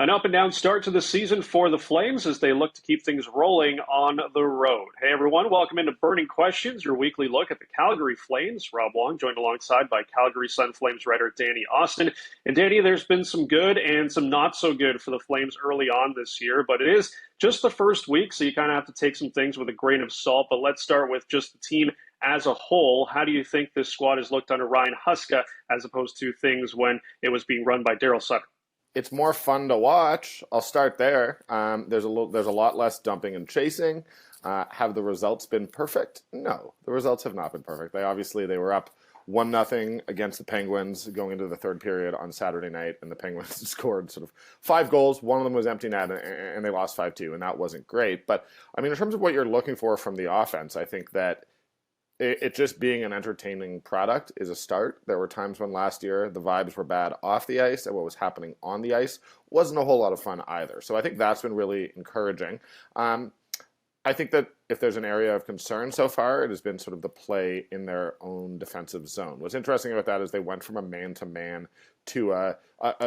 An up and down start to the season for the Flames as they look to keep things rolling on the road. Hey everyone, welcome into Burning Questions, your weekly look at the Calgary Flames. Rob Wong joined alongside by Calgary Sun Flames writer Danny Austin. And Danny, there's been some good and some not so good for the Flames early on this year, but it is just the first week, so you kind of have to take some things with a grain of salt. But let's start with just the team as a whole. How do you think this squad has looked under Ryan Huska as opposed to things when it was being run by Daryl Sutter? It's more fun to watch. I'll start there. There's a lot less dumping and chasing. Have the results been perfect? No, the results have not been perfect. They were up 1-0 against the Penguins going into the third period on Saturday night, and the Penguins scored sort of 5 goals. One of them was empty net, and they lost 5-2, and that wasn't great. But I mean, in terms of what you're looking for from the offense, I think that it just being an entertaining product is a start. There were times when last year the vibes were bad off the ice, and what was happening on the ice wasn't a whole lot of fun either. So I think that's been really encouraging. I think that if there's an area of concern so far, it has been sort of the play in their own defensive zone. What's interesting about that is they went from a man-to-man to a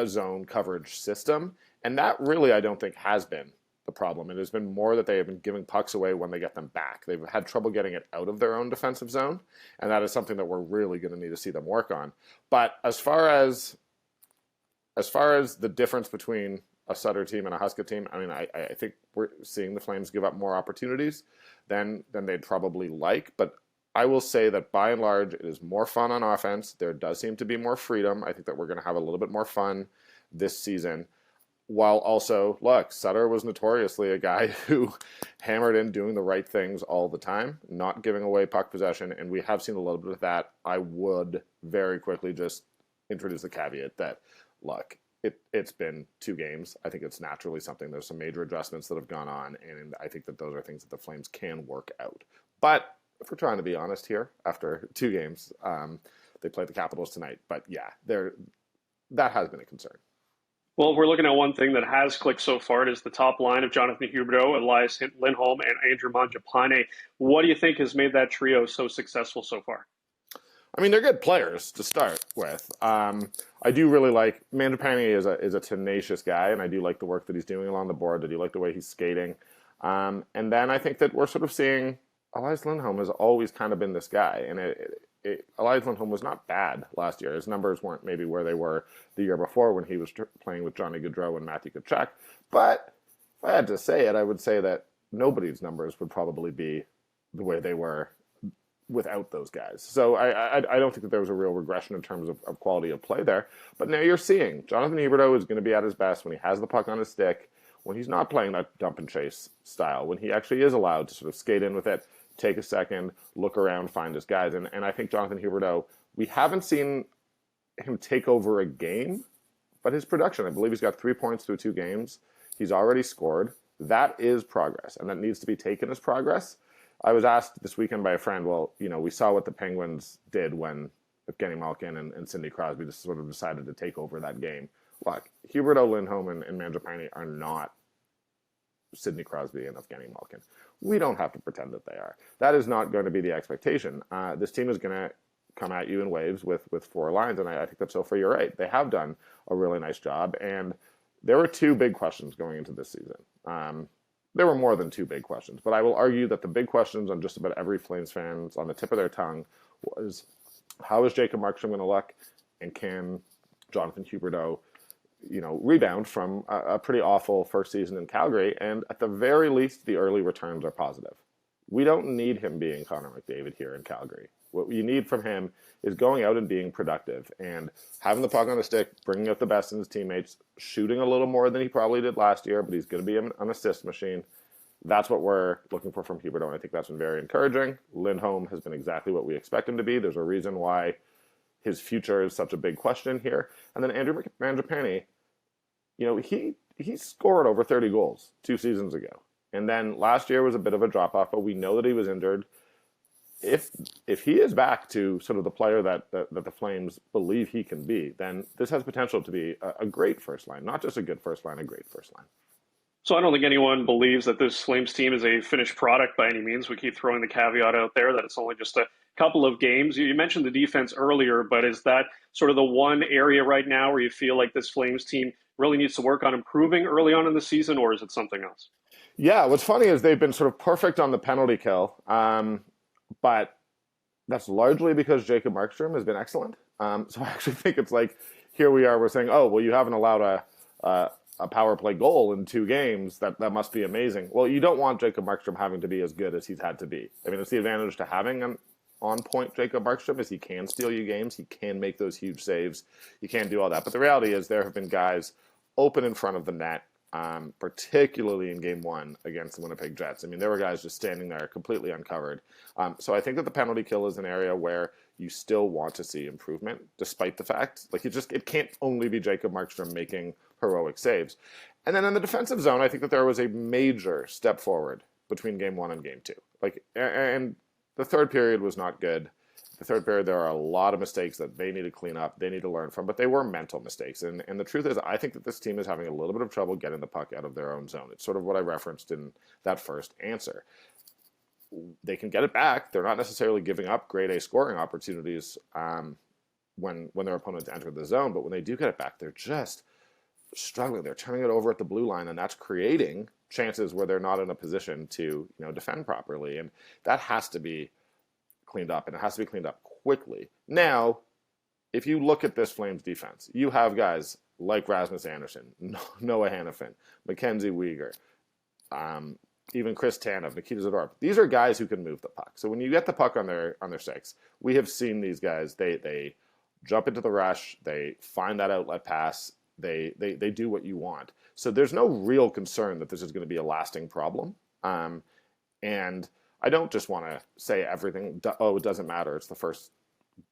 zone coverage system, and that really I don't think has been the problem. It has been more that they have been giving pucks away when they get them back. They've had trouble getting it out of their own defensive zone, and that is something that we're really going to need to see them work on. But as far as the difference between a Sutter team and a Huska team, I mean, I think we're seeing the Flames give up more opportunities than they'd probably like. But I will say that by and large, it is more fun on offense. There does seem to be more freedom. I think that we're going to have a little bit more fun this season. While also, look, Sutter was notoriously a guy who hammered in doing the right things all the time, not giving away puck possession, and we have seen a little bit of that. I would very quickly just introduce the caveat that, look, it's been 2 games. I think it's naturally something. There's some major adjustments that have gone on, and I think that those are things that the Flames can work out. But if we're trying to be honest here, after 2 games, they played the Capitals tonight. But yeah, that has been a concern. Well, if we're looking at one thing that has clicked so far, it is the top line of Jonathan Huberdeau, Elias Lindholm, and Andrew Mangiapane. What do you think has made that trio so successful so far? I mean, they're good players to start with. I do really like Mangiapane is a tenacious guy, and I do like the work that he's doing along the board. I do like the way he's skating. And then I think that we're sort of seeing Elias Lindholm has always kind of been this guy, and Elias Lindholm was not bad last year. His numbers weren't maybe where they were the year before when he was playing with Johnny Gaudreau and Matthew Tkachuk. But if I had to say it, I would say that nobody's numbers would probably be the way they were without those guys. So I don't think that there was a real regression in terms of quality of play there. But now you're seeing Jonathan Huberdeau is going to be at his best when he has the puck on his stick, when he's not playing that dump and chase style, when he actually is allowed to sort of skate in with it, take a second, look around, find his guys. And I think Jonathan Huberdeau, we haven't seen him take over a game, but his production, I believe he's got 3 points through 2 games. He's already scored. That is progress, and that needs to be taken as progress. I was asked this weekend by a friend, well, we saw what the Penguins did when Evgeny Malkin and Sidney Crosby just sort of decided to take over that game. Look, Huberdeau, Lindholm, and Mangiapane are not Sidney Crosby and Evgeny Malkin. We don't have to pretend that they are. That is not going to be the expectation. This team is going to come at you in waves with 4 lines, and I think that so far you're right. They have done a really nice job, and there were 2 big questions going into this season. There were more than 2 big questions, but I will argue that the big questions on just about every Flames fan's on the tip of their tongue was, how is Jacob Markstrom going to look, and can Jonathan Huberdeau rebound from a pretty awful first season in Calgary? And at the very least, the early returns are positive. We don't need him being Connor McDavid here in Calgary. What you need from him is going out and being productive and having the puck on the stick, bringing out the best in his teammates, shooting a little more than he probably did last year, but he's going to be an assist machine. That's what we're looking for from Huberdeau, and I think that's been very encouraging. Lindholm has been exactly what we expect him to be. There's a reason why his future is such a big question here. And then Andrew Mangiapane, he scored over 30 goals 2 seasons ago. And then last year was a bit of a drop-off, but we know that he was injured. If he is back to sort of the player that the Flames believe he can be, then this has potential to be a great first line. Not just a good first line, a great first line. So I don't think anyone believes that this Flames team is a finished product by any means. We keep throwing the caveat out there that it's only just a couple of games. You mentioned the defense earlier, but is that sort of the one area right now where you feel like this Flames team really needs to work on improving early on in the season, or is it something else? Yeah, what's funny is they've been sort of perfect on the penalty kill, but that's largely because Jacob Markstrom has been excellent. So I actually think it's like here we are, we're saying, oh, well, you haven't allowed a power play goal in 2 games. That must be amazing. Well, you don't want Jacob Markstrom having to be as good as he's had to be. I mean, it's the advantage to having an on point Jacob Markstrom is he can steal you games, he can make those huge saves, he can do all that. But the reality is there have been guys open in front of the net, particularly in game 1 against the Winnipeg Jets. I mean, there were guys just standing there completely uncovered. So I think that the penalty kill is an area where you still want to see improvement, despite the fact, like it can't only be Jacob Markstrom making heroic saves. And then in the defensive zone, I think that there was a major step forward between game 1 and game 2. And the third period was not good. The third period, there are a lot of mistakes that they need to clean up, they need to learn from, but they were mental mistakes. And the truth is, I think that this team is having a little bit of trouble getting the puck out of their own zone. It's sort of what I referenced in that first answer. They can get it back. They're not necessarily giving up grade A scoring opportunities when their opponents enter the zone, but when they do get it back, they're just struggling. They're turning it over at the blue line, and that's creating chances where they're not in a position to defend properly. And that has to be cleaned up, and it has to be cleaned up quickly. Now, if you look at this Flames defense, you have guys like Rasmus Anderson, Noah Hannafin, Mackenzie Weegar, even Chris Tanev, Nikita Zadorov. These are guys who can move the puck. So when you get the puck on their 6, we have seen these guys. They jump into the rush. They find that outlet pass. They do what you want. So there's no real concern that this is going to be a lasting problem. And I don't just want to say everything, oh, it doesn't matter, it's the first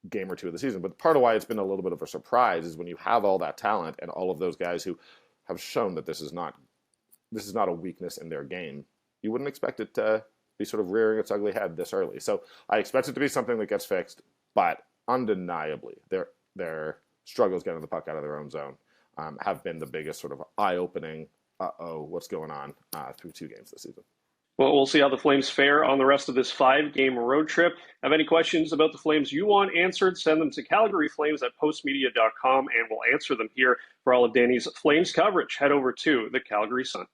game or 2 of the season. But part of why it's been a little bit of a surprise is when you have all that talent and all of those guys who have shown that this is not a weakness in their game, you wouldn't expect it to be sort of rearing its ugly head this early. So I expect it to be something that gets fixed, but undeniably, their struggles getting the puck out of their own zone have been the biggest sort of eye-opening, what's going on through 2 games this season. Well, we'll see how the Flames fare on the rest of this 5-game road trip. Have any questions about the Flames you want answered, send them to calgaryflames@postmedia.com, and we'll answer them here. For all of Danny's Flames coverage, head over to the Calgary Sun.